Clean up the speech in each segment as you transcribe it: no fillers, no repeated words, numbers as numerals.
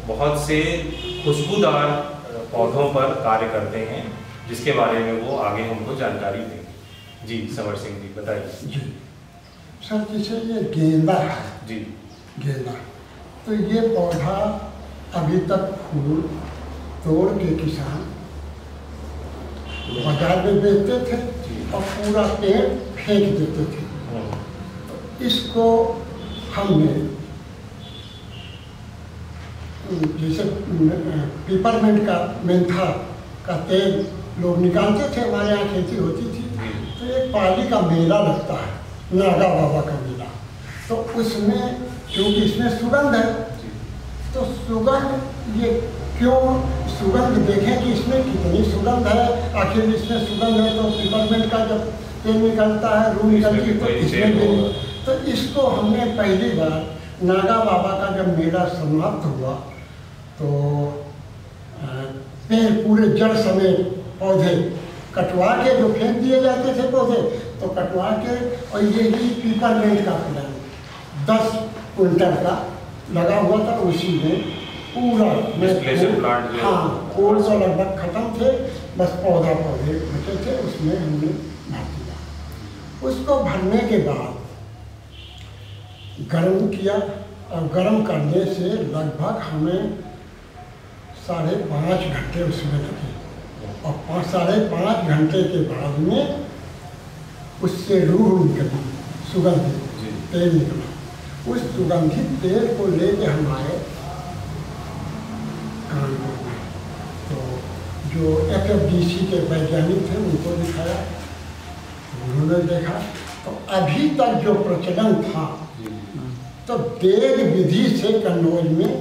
बहुत से खुशबूदार पौधों पर कार्य करते हैं, जिसके बारे में वो आगे हमको जानकारी देंगे। जी संवर सिंह जी बताइए। जी सर, जैसे ये गेंदा है जी, गेंदा, तो ये पौधा अभी तक फूल तोड़ के किसान बाजार में बेचते थे और पूरा पेड़ फेंक देते थे। तो इसको हमने जैसे पिपरमेंट का, मेंथा का तेल लोग निकालते थे, हमारे यहाँ खेती होती थी। तो एक पाली का मेला लगता है, नागा बाबा का मेला, तो उसमें क्योंकि इसमें सुगंध है, तो सुगंध ये क्यों सुगंध देखें कि इसमें कितनी सुगंध है, आखिर इसमें सुगंध है तो पिपरमेंट का जब तेल निकलता है, रूह निकलती है, तो इसमें भी। तो इसको हमने पहली बार नागा बाबा का जब मेला समाप्त हुआ तो पेड़ पूरे जड़ समेत पौधे कटवा के जो फेंक दिए जाते थे पौधे, तो कटवा के, और यही पिपरमेंट का प्लान 10 क्विंटल का लगा हुआ था, उसी में पूरा प्लांट, हाँ फूल तो लगभग खत्म थे, बस पौधे बचे थे, उसमें हमने भर दिया। उसको भरने के बाद गर्म किया, और गर्म करने से लगभग हमें 5.5 घंटे उसमें लगे, और 5.5 घंटे के बाद में उससे रूह निकली, सुगंधित तेल निकला। उस सुगंधित तेल को लेके हम आए कानपुर में, तो जो FFDC के वैज्ञानिक थे उनको दिखाया, तो उन्होंने देखा, तो अभी तक जो प्रचलन था, तो तेल विधि से कन्नौज में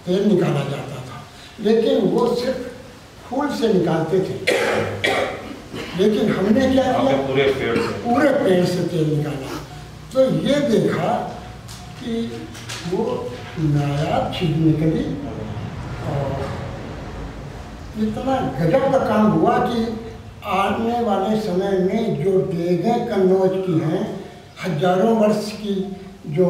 तेल निकाला जाता था, लेकिन वो सिर्फ फूल से निकालते थे। लेकिन हमने क्या किया, पूरे पेड़ से तेल निकाला, तो ये देखा कि वो नायाब चीज निकली, और इतना गजब का काम हुआ कि आने वाले समय में जो देगें कन्नौज की हैं, हजारों वर्ष की जो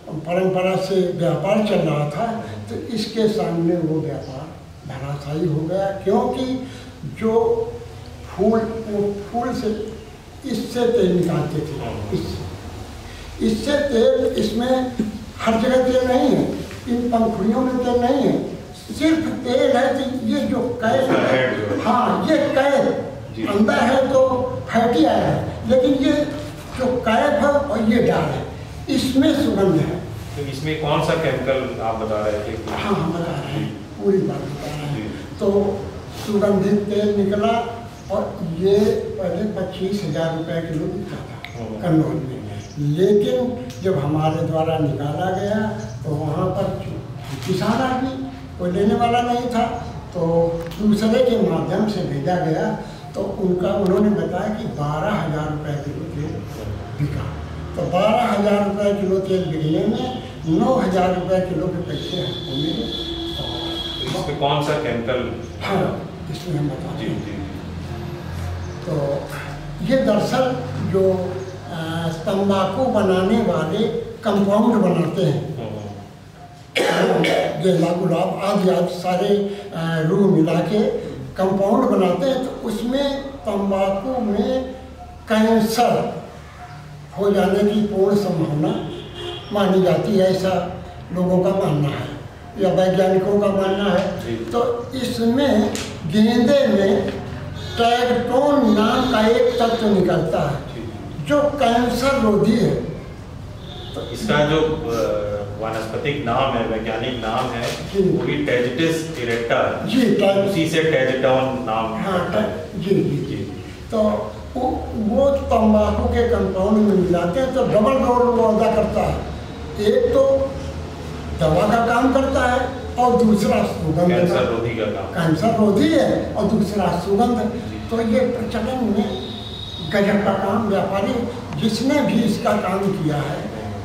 परंपरा से व्यापार चल रहा था, तो इसके सामने वो व्यापार धराशायी हो गया, क्योंकि जो फूल से इससे तेल निकालते थे, इससे तेल, इसमें हर जगह तेल नहीं है, इन पंखुड़ियों में तेल नहीं है, सिर्फ तेल है। तो ये जो कैद है, हाँ ये कैद अंदर है तो फैटी आया है, लेकिन ये जो कैद है और ये डाल है, इसमें सुगंध है। तो इसमें कौन सा केमिकल आप बता रहे थे? हाँ हम बता रहे हैं, पूरी बात बता रहे हैं। तो सुगंधित तेल निकला, और ये पहले 25,000 रुपये किलो बिकता था कन्नौज में, लेकिन जब हमारे द्वारा निकाला गया तो वहाँ पर किसान आदमी कोई लेने वाला नहीं था, तो दूसरे के माध्यम से भेजा गया, तो उन्होंने बताया कि 12,000 रुपये किलो तेल बिका। तो 12,000 रुपये किलो तेल बिकने में 9,000 रुपये किलो के पैसे हमको मिले। इसमें कौन सा केमिकल? हाँ इसमें हम बताते हैं। तो ये दरअसल जो तंबाकू बनाने वाले कंपाउंड बनाते हैं, गेंदा गुलाब आदि सारे रूह मिला के कंपाउंड बनाते हैं, तो उसमें तंबाकू में कैंसर हो जाने की पूर्ण संभावना मानी जाती है, ऐसा लोगों का मानना है या वैज्ञानिकों का मानना है। तो इसमें गेंदे में ट्रैगटोन नाम का एक तत्व निकलता है जो कैंसर रोधी है। तो इसका जो वानस्पतिक नाम है, वैज्ञानिक नाम है, वो भी टैजिटिस इरेक्टा है जी, उसी से टैजिटोन नाम। हाँ जी जी जी। तो वो तंबाकू के कंपाउंड में मिलाते हैं, तो डबल रोल वो अदा करता है, एक तो दवा का काम करता है और दूसरा सुगंध, कैंसर रोधी का काम, कैंसर रोधी है और दूसरा सुगंध। तो ये प्रचलन में गजब का काम, व्यापारी जिसने भी इसका काम किया है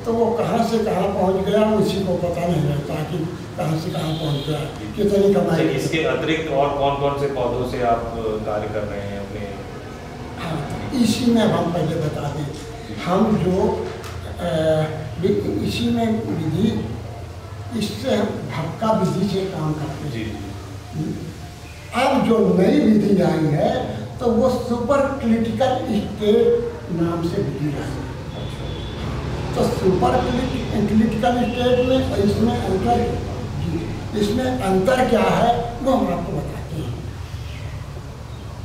तो वो कहाँ से कहाँ पहुँच गया उसी को पता नहीं रहता कि कहाँ से कहाँ पहुँच गया, कितनी कमाई। इसके अतिरिक्त और कौन कौन से पौधों से आप कार्य कर रहे हैं अपने? हाँ, इसी में हम पहले बता दें, हम जो इसी में विधि इससे हम भक्का विधि से काम करते जी हैं। अब जो नई विधि आई है तो वो सुपर क्रिटिकल स्टेट नाम से विधि आई है। तो सुपर क्रिटिकल स्टेट में इसमें अंतर क्या है वो हम आपको बताते हैं।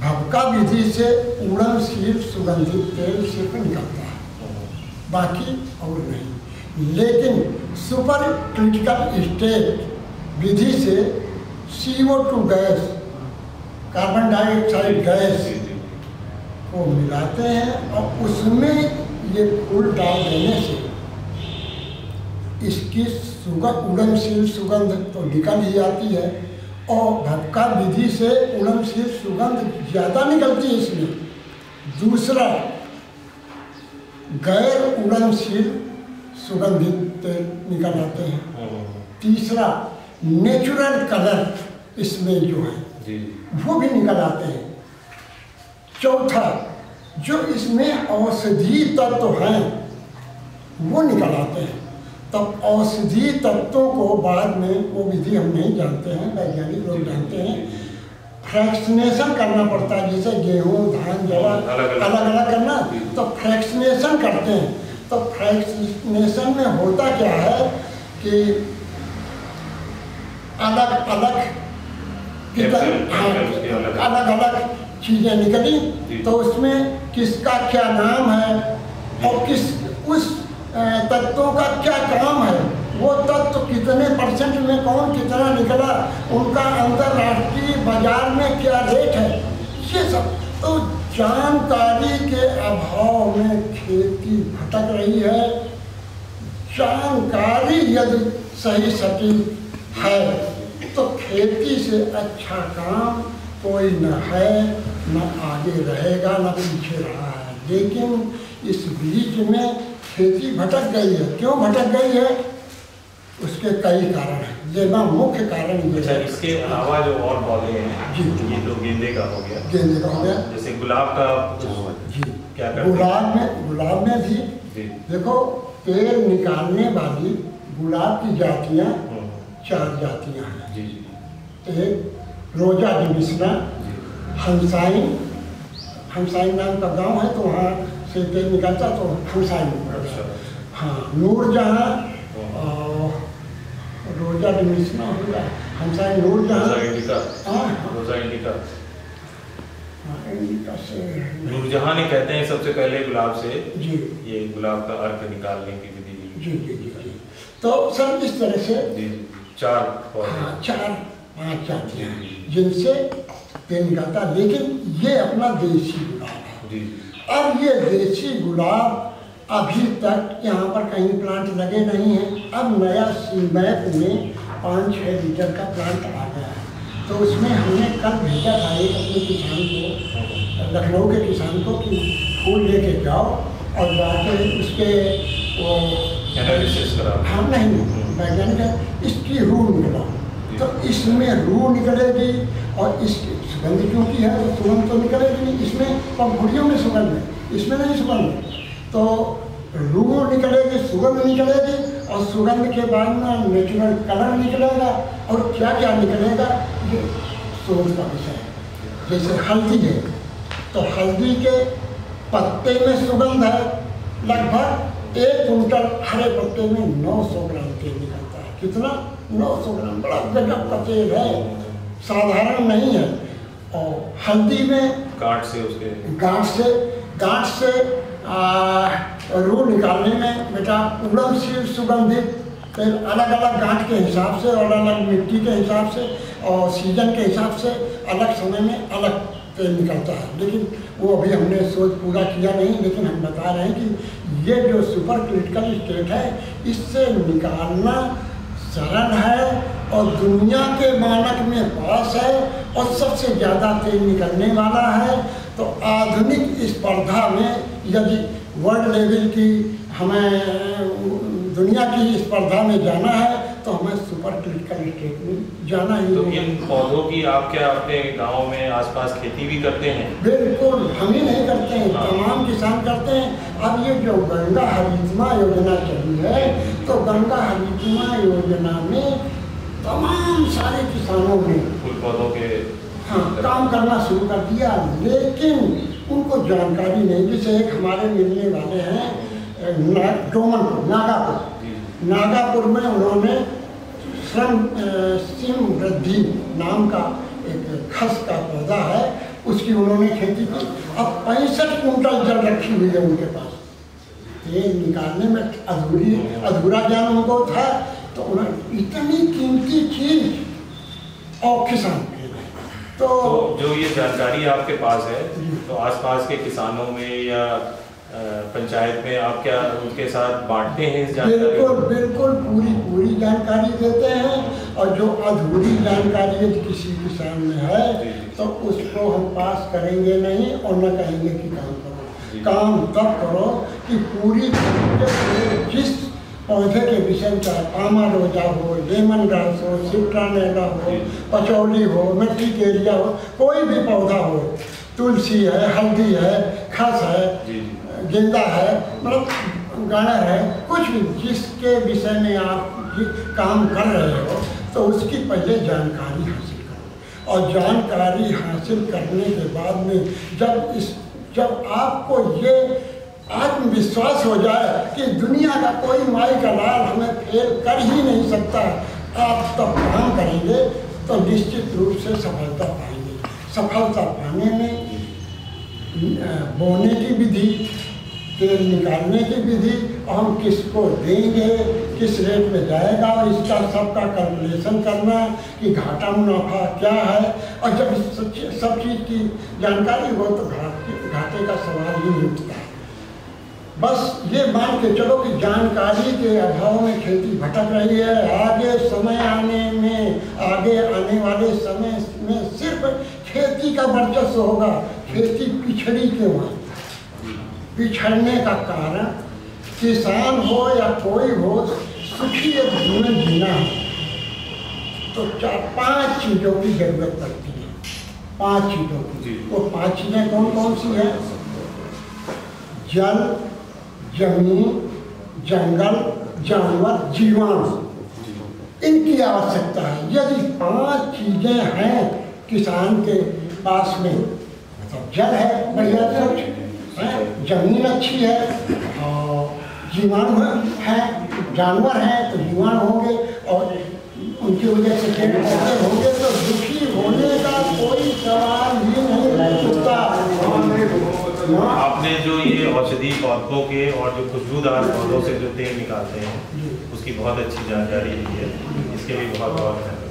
भक्का विधि से उड़नशील सुगंधित तेल सिर्फ निकलता है, बाकी और नहीं। लेकिन सुपर क्रिटिकल स्टेट विधि से CO2 gas, carbon dioxide gas को मिलाते हैं और उसमें ये फूल डाल देने से इसकी उड़नशील सुगंध तो निकल ही आती है और भक्का विधि से उड़नशील सुगंध ज़्यादा निकलती है इसमें। दूसरा, गैर उड़नशील सुगंधित तेल निकल आते हैं। तीसरा, नेचुरल कलर इसमें जो है वो भी निकल आते हैं। चौथा, जो इसमें औषधि तत्व हैं वो निकल आते हैं। तब औषधि तत्वों को बाद में, वो विधि हम नहीं जानते हैं, वैज्ञानिक लोग जानते हैं, फ्रैक्शनेशन करना पड़ता है। जैसे गेहूँ, धान, जवार अलग अलग करना, तो फ्रैक्शनेशन करते हैं। तो फ्रैक्शनेशन में होता क्या है कि अलग अलग चीज़ें निकली, तो उसमें किसका क्या नाम है और उस तत्वों का क्या काम है, वो तत्व कितने % में कौन कितना निकला, उनका अंतर्राष्ट्रीय बाजार में क्या रेट है, ये सब। तो जानकारी के अभाव में खेती भटक रही है। जानकारी यदि सही सटीक है तो खेती से अच्छा काम कोई न है, न आगे रहेगा, न पीछे रहा है। लेकिन इस बीच में खेती भटक गई है। क्यों भटक गई है? उसके कई कारण हैं। जिसमें मुख्य कारण ये है। इसके अलावा जो और पौधे हैं जी, ये तो गेंदे का हो गया, जैसे गुलाब का जी, क्या करते हैं? गुलाब में भी देखो, तेल निकालने वाली गुलाब की जातियाँ 4 जातियाँ हैं। जी जी। एक रोजा डिविसना, हमसाइन नाम का गांव है, तो वहाँ से तेल निकलता, तो हमसाइन। हाँ, नूरजहाँ, रोजा डिविसना हो गया, हमसाइन, नूरजहाँ, नूरजहाँ ने कहते हैं सबसे पहले गुलाब से जी, ये गुलाब का अर्क निकालने की विधि। जी जी जी जी। तो सर इस तरह से 4-5 जातियाँ हैं जिनसे तेल निकलता। लेकिन ये अपना देसी गुलाब है। अब ये देसी गुलाब अभी तक यहाँ पर कहीं प्लांट लगे नहीं हैं। अब नया सीमैप में 5-6 लीटर का प्लांट आ गया है। तो उसमें हमने कल भेजा था एक अपने किसान को, लखनऊ के किसान को, कि फूल लेके जाओ और जाकर उसके वो एनालिसिस करा। हाँ, नहीं वैज्ञानिक, इसकी रूह निकला। तो इसमें रूह निकलेगी और इसकी सुगंध क्योंकि है तो सुगंध तो निकलेगी नहीं। इसमें पंखुड़ियों में सुगंध है, इसमें नहीं सुगंध। तो रूह निकलेगी, सुगंध निकलेगी, और सुगंध के बाद में नेचुरल कलर निकलेगा, और क्या क्या निकलेगा ये शोध का विषय है। जैसे हल्दी है, तो हल्दी के पत्ते में सुगंध है। लगभग 1 कुंटल हरे पत्ते में 900 ग्राम तेल निकलता है। कितना? 900 ग्राम। बड़ा गजब का तेल है, साधारण नहीं है। और हल्दी में गांठ से रूह निकालने में बेटा उड़नशील सुगंधित तेल अलग अलग गांठ के हिसाब से और अलग मिट्टी के हिसाब से और सीजन के हिसाब से अलग समय में अलग तेल निकलता है। लेकिन वो अभी हमने सोच पूरा किया नहीं, लेकिन हम बता रहे हैं कि ये जो सुपर क्रिटिकल स्टेट है, इससे निकालना सरल है और दुनिया के मानक में पास है और सबसे ज़्यादा तेल निकलने वाला है। तो आधुनिक स्पर्धा में यदि वर्ल्ड लेवल की हमें दुनिया की स्पर्धा में जाना है तो तो हमें सुपर क्रिटिकल स्टेट में जाना ही तो होगा। इन पौधों की आप क्या अपने गांव में आसपास खेती भी करते हैं? बिल्कुल, हम ही नहीं करते हैं, हाँ। तमाम किसान करते हैं। अब ये जो गंगा हरितमा योजना चली है, तो गंगा हरितमा योजना में तमाम सारे किसानों ने फूल पौधों के हाँ काम करना शुरू कर दिया, लेकिन उनको जानकारी नहीं। जैसे एक हमारे मिलने वाले हैं डोमनपुर नागापुर में उन्होंने समृद्धि नाम का एक खस का पौधा है, उसकी उन्होंने खेती की। अब 65 कुंटल जल रखी हुई है उनके पास। ये निकालने में अधूरा ज्ञान उनको था, तो उन्होंने इतनी कीमती चीज और किसान तो जो ये जानकारी आपके पास है, तो आसपास के किसानों में या पंचायत में आप क्या उनके साथ बांटते हैं इस जानकारी? बिल्कुल पूरी जानकारी देते हैं। और जो अधूरी जानकारी यदि किसी किसान में है तो उसको हम पास करेंगे नहीं और न कहेंगे कि काम करो। काम तब करो कि पूरी जिस पौधे के विषय, चाहे पामारोजा हो, लेमन ग्रास हो, सिट्रानेला हो, पचौली हो, मिट्टी केरिया हो, कोई भी पौधा हो, तुलसी है, हल्दी है, खस है, गेंदा है, मतलब गाड़र है, कुछ भी जिसके विषय में आप काम कर रहे हो, तो उसकी पहले जानकारी हासिल करो। और जानकारी हासिल करने के बाद में जब आपको ये आत्मविश्वास हो जाए कि दुनिया का कोई माई का लाल हमें फेल कर ही नहीं सकता, आप तब काम करेंगे तो निश्चित रूप से सफलता पाएंगे। सफलता पाने में बोने की विधि, तेल निकालने की विधि, हम किसको देंगे, किस रेट में जाएगा, इसका सबका कैलकुलेशन करना कि घाटा मुनाफा क्या है। और जब सब चीज़ की जानकारी हो तो घाटे का सवाल ही नहीं उठता। बस ये मान के चलो कि जानकारी के अभाव में खेती भटक रही है। आगे आने वाले समय में सिर्फ खेती का वर्चस्व होगा। खेती पिछड़ी क्यों है? पिछड़ने का कारण किसान हो या कोई हो, सुखी एक जीवन जीना है तो 4-5 चीज़ों की जरूरत पड़ती है। 5 चीज़ों की। वो 5 चीज़ें कौन कौन सी हैं? जल, जमीन, जंगल, जानवर, जीवाणु, इनकी आवश्यकता है। यदि 5 चीजें हैं किसान के पास में, मतलब जल है बढ़िया है, जमीन अच्छी है, और जीवाणु है, जानवर हैं तो जीवाणु होंगे, और उनकी वजह से पेड़ पौधे होंगे, तो दुखी होने का कोई सवाल ही नहीं उठता। आपने जो ये औषधि पौधों के और जो खुशबूदार पौधों से जो तेल निकालते हैं, उसकी बहुत अच्छी जानकारी दी है। इसके लिए बहुत बहुत धन्यवाद।